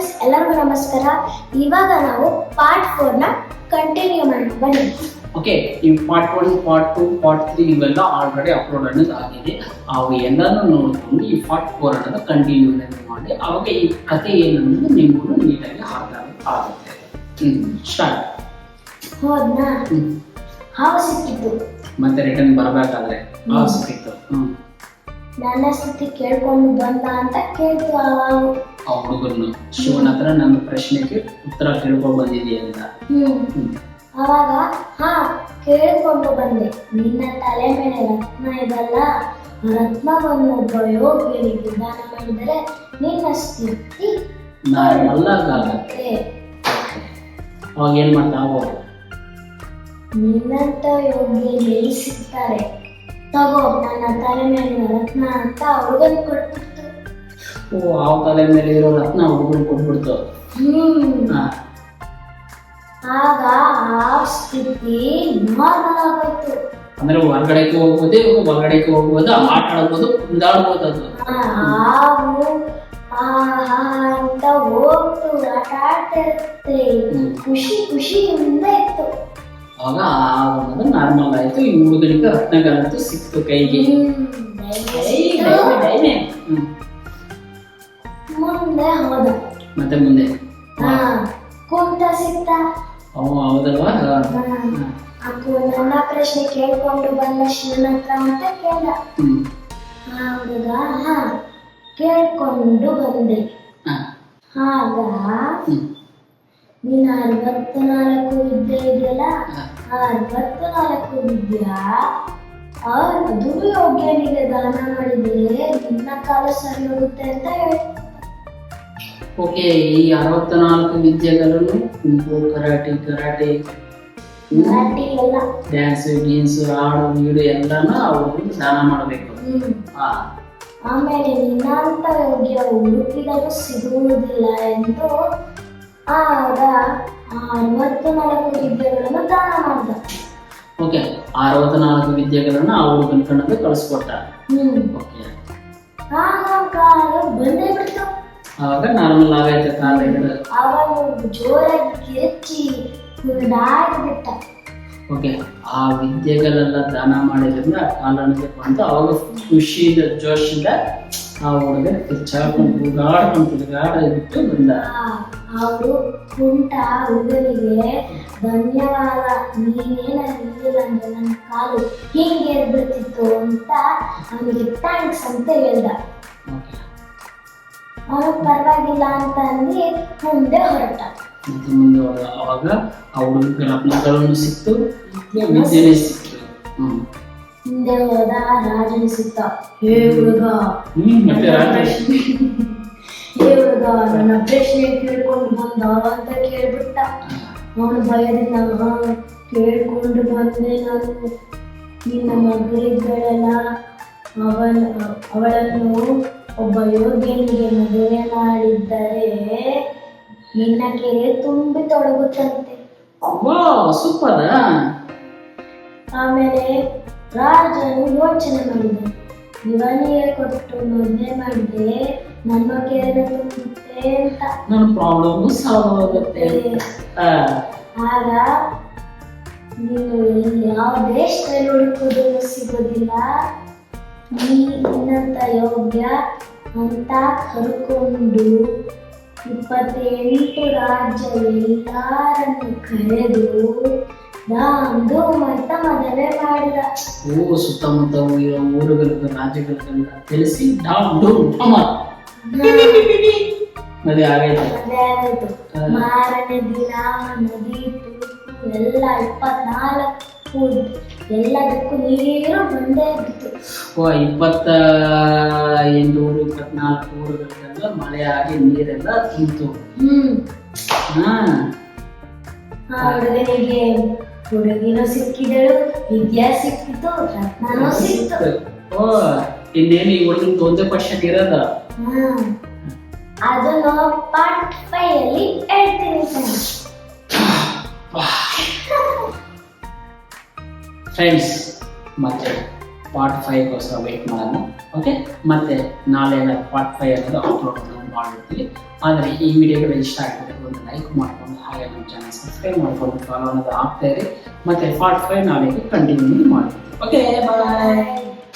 Friends, ಎಲ್ಲರಿಗೂ ನಮಸ್ಕಾರ. ಇವಾಗ ನಾವು ಪಾರ್ಟ್ 4 ನ ಕಂಟಿನ್ಯೂ ಮಾಡೋಣ ಬನ್ನಿ. ಓಕೆ, ಈ ಪಾರ್ಟ್ 1, ಪಾರ್ಟ್ 2, ಪಾರ್ಟ್ 3 ಇವೆಲ್ಲ ಆಲ್ರೆಡಿ ಅಪ್ಲೋಡ್ ಅನ್ನೋದು ಆಗಿದೆ. ಅವು ಎಲ್ಲಾನು ನೋಡ್ಕೊಂಡು ಈ ಪಾರ್ಟ್ 4 ಅನ್ನೋದು ಕಂಟಿನ್ಯೂ ಮಾಡಿ ಅವಾಗ ಈ ಕಥೆ ಏನನ್ನೋದು ನಿಮಗೂ ನೀಟಾಗಿ ಆಗುತ್ತೆ. ಸ್ಟಾರ್ಟ್. ಹೋದ್ನಾ ಹಾವು ಸಿಕ್ಕಿತ್ತು. ಮತ್ತೆ ರಿಟರ್ನ್ ಬರಬೇಕಾದ್ರೆ ಹಾವು ಸಿಕ್ಕಿತ್ತು. ನನ್ನ ಸ್ಥಿತಿ ಕೇಳ್ಕೊಂಡು ಬಂದ ಅಂತ ಕೇಳ್ತು ಆ ಹುಡುಗನ್ನು ಶಿವನ ಹತ್ರ ನನ್ನ ಪ್ರಶ್ನೆಗೆ ಉತ್ತರ ಕೇಳ್ಕೊಂಡು ಬಂದಿದೆಯಾ ಅಂತ. ಅವಾಗ ಕೇಳಿಕೊಂಡು ಬಂದೆ. ನಿನ್ನ ತಲೆ ಮೇಲೆ ರತ್ನ ಇದಲ್ಲ, ರತ್ನವನ್ನು ಒಬ್ಬ ಯೋಗಿಯರಿಗೆ ದಾನ ಮಾಡಿದರೆ ನಿನ್ನ ಸ್ಥಿತಿ ನಾರ್ಮಲ್ಲಾಗತ್ತೆ. ಅವಾಗ ಏನ್ ಮಾಡ್ತಾವ? ನಿನ್ನಂತ ಯೋಗಿ ಎಲ್ಲಿ ಸಿಗ್ತಾರೆ, ತಗೋ ನನ್ನ ತಲೆ ಮೇಲಿನ ರತ್ನ ಅಂತ ಹುಡುಗನ್ ಕೊಟ್ಬಿಡ್ತು. ಆ ತಲೆ ಮೇಲೆ ಇರೋ ರತ್ನ ಹುಡುಗನ್ ಕೊಟ್ಬಿಡ್ತು. ಆಗ ಆ ಸ್ಥಿತಿ ನಾರ್ಮಲ್ ಆಗೋಯ್ತು. ಅಂದ್ರೆ ಹೊರಗಡೆಗೆ ಹೋಗ್ಬೋದು, ಆಟ ಆಡ್ಬೋದು, ಕುಂದಾಡ್ಬೋದು. ಅದು ಹಾವು ಅಂತ ಹೋಗ್ತು, ಆಟ ಆಡ್ತಾ ಇರುತ್ತೆ, ಖುಷಿಯಿಂದ ಇತ್ತು. ಆಗ ಅನ್ನೋದು ನಾರ್ಮಲ್ ಆಯ್ತು. ಈ ಹುಡುಗನಿಗೆ ರತ್ನಗಳಂತೂ ಸಿಕ್ತು ಕೈಗೆ. ಮುಂದೆ ಹೋದ. ಮತ್ತೆ ಮುಂದೆ ಕುಂಟ ಸಿಕ್ತ. ಹೌದಲ್ವಾ? ನನ್ನ ಪ್ರಶ್ನೆ ಕೇಳ್ಕೊಂಡು ಬಂದ ಶಿವನ ಹತ್ರ ಅಂತ ಕೇಳ್ದ. ಹುಡುಗ ಕೇಳ್ಕೊಂಡು ಬಂದೆ. ಆಗ ನೀನು 64 ವಿದ್ಯೆ ಇದೆಯಲ್ಲ, 64 ವಿದ್ಯಾ ಅದು ಯೋಗ್ಯನಿಗೆ ದಾನ ಮಾಡಿದರೆ ನಿನ್ನ ಕಾಲ ಸರಿ ಹೋಗುತ್ತೆ ಅಂತ ಹೇಳಿ. ಓಕೆ, ಈ 64 ವಿದ್ಯೆಗಳನ್ನು ಕುಂಪು, ಕರಾಟೆ ಎಲ್ಲ ಡ್ಯಾನ್ಸ್ ಗೀನ್ಸ್, ಹಾಡು ಗೀಡು ಎಲ್ಲಾನು ಅವ್ರಿಗೆ ದಾನ ಮಾಡಬೇಕು. ಆಮೇಲೆ ನಿನ್ನಂತ ಯೋಗ್ಯ ಹುಡುಕಿದರೂ ಸಿಗುವುದಿಲ್ಲ ಎಂದು ಆಗ 64 ವಿದ್ಯೆಗಳನ್ನು ದಾನ ಮಾಡ್ದ. ಓಕೆ, 64 ವಿದ್ಯೆಗಳನ್ನ ಆ ಹುಡುಗನ ಕಣ್ಣಲ್ಲಿ ಕಳಿಸ್ಕೊಟ್ಟ. ಓಕೆ, ಆಗ ಕಾಲು ಬಂದೇ ಬಿಡ್ತು. ಆವಾಗ ನಾರ್ಮಲ್ ಆಗೈತೆ ಕಾಲು. ಅವಾಗ ಜೋರಾಗಿ ಕಿರ್ಚಿ ಬಿಟ್ಟ. ಓಕೆ, ಆ ವಿದ್ಯೆಗಳೆಲ್ಲ ದಾನ ಮಾಡಿದ್ರಿಂದ ಆ ಕಾಲಕ್ಕೆ ಬಂದು ಅವಾಗ ಖುಷಿಯಿಂದ ಜೋಶಿಂದ ಆ ಹುಡುಗ ಕಿರ್ಚಾಡ್ಕೊಂಡು ತಿರುಗಾಡಿಬಿಟ್ಟು ಬಂದ. ಅವರು ಕುಂಟ ಹುಡುಗನಿಗೆ ಧನ್ಯವಾದ, ನೀನೇನಿಲ್ಲ ಅಂದ್ರೆ ನನ್ನ ಕಾಲು ಹಿಂಗೆ ಬಿಡ್ತಿತ್ತು ಅಂತ ಅವನಿಗೆ ಥ್ಯಾಂಕ್ಸ್ ಅಂತ ಹೇಳ್ದ. ಅವನು ಪರವಾಗಿಲ್ಲ ಅಂತ ಅಂದು ಮುಂದೆ ಹೊರಟ. ಮುಂದೆ ಅವಾಗ ಆ ಹುಡುಗ ರತ್ನಗಳನ್ನು ಸಿಕ್ತು, ವಿದ್ಯೆನೇ ಸಿಕ್ತು. ಹಿಂದೆ ಹೋದ, ರಾಜನ ಸಿಕ್ತ. ಹೇ ಹುಡುಗ, ನನ್ನ ಪ್ರಶ್ನೆ ಕೇಳ್ಕೊಂಡು ಬಂದ ಅಂತ ಕೇಳ್ಬಿಟ್ಟ. ಅವನು ಭಯದಿಂದ ಕೇಳ್ಕೊಂಡು ಬಂದೆ ನಾನು. ನಿನ್ನ ಮಗಳಿದ್ದಳಲ್ಲ, ಅವಳನ್ನು ಒಬ್ಬ ಯೋಗ್ಯನಿಗೆ ಮದುವೆ ಮಾಡಿದ್ದರೆ ನಿನ್ನ ಕೆರೆ ತುಂಬಿ ತೊಡಗುತ್ತಂತೆ. ಸೂಪರ್. ಆಮೇಲೆ ರಾಜನು ಯೋಚನೆ ಮಾಡಿದ, ಇವನಿಗೆ ಕೊಟ್ಟು ಮದುವೆ ಮಾಡಿದ್ರೆ ನನ್ನ ಕೆರೆ ತುಂಬುತ್ತೆ ಅಂತ. ನನ್ನ ಪ್ರಾಬ್ಲಮ್ ಸಾಲ್ವ್ ಆಗುತ್ತೆ. ಆಗ ನೀನು ಯಾವ ದೇಶದಲ್ಲಿ ಹುಡುಕೋದು ಸಿಗೋದಿಲ್ಲ, ನಿನ್ನಂತ ಯೋಗ್ಯ ಅಂತ ಕರ್ಕೊಂಡು 28 ರಾಜ್ಯ ಎಲ್ಲಾರನ್ನು ಕರೆದು ಅಂತ ಮದುವೆ ಮಾಡಿದ. ಸುತ್ತಮುತ್ತ ಇರೋ ಊರುಗಳಿಗೆ, ರಾಜ್ಯಗಳಿಗೆಲ್ಲ ತಿಳಿಸಿ ಮದುವೆ ಆಗಾಯ್ತು. ಮಾರನೇ ದಿನ ನದಿ ಎಲ್ಲ 24 ಎಲ್ಲದಕ್ಕೂ ನೀರು ಬಂದೇ ಬಿತ್ತು. 28 ಊರು, 24 ಊರುಗಳಿಗೆಲ್ಲ ಮಳೆ ಆಗಿ ನೀರೆಲ್ಲ ತುಂಬಿತು. ಹುಡುಗಿನೂ ಸಿಕ್ಕಿದಳು, ವಿದ್ಯಾ ಸಿಕ್ಕಿತು, ರತ್ನನೂ ಸಿಕ್ತು. ಇನ್ನೇನು ಈ ಹುಡುಗನಿಗೆ ಒಂದೇ ಕ್ವಶನ್ ಇರೋದ. ಅದನ್ನು ಪಾರ್ಟ್ 5 ಅಲ್ಲಿ ಹೇಳ್ತೀನಿ ಫ್ರೆಂಡ್ಸ್. ಮತ್ತೆ ಪಾರ್ಟ್ 5ಗೋಸ್ಕರ ವೇಟ್ ಮಾಡೋಣ. ಓಕೆ, ಮತ್ತೆ ನಾಳೆ ಪಾರ್ಟ್ 5 ಅನ್ನೋದು ಅಪ್ಲೋಡ್ ಮಾಡೋಣ. ಮಾಡಿರ್ತೀವಿ. ಆದರೆ ಈ ವಿಡಿಯೋಗಳು ಇಷ್ಟ ಆಗಿದ್ರೆ ಒಂದು ಲೈಕ್ ಮಾಡ್ಕೊಂಡು ಹಾಗೆ ನಮ್ಮ ಚಾನಲ್ ಸಬ್ಸ್ಕ್ರೈಬ್ ಮಾಡ್ಕೊಂಡು ಫಾಲೋ ಅನ್ನೋದು ಆಗ್ತಾ ಇರಿ. ಮತ್ತೆ ಪಾರ್ಟ್ 5 ನಾಳೆಗೆ ಕಂಟಿನ್ಯೂ ಮಾಡ್ತೀವಿ. ಓಕೆ, ಬಾಯ್.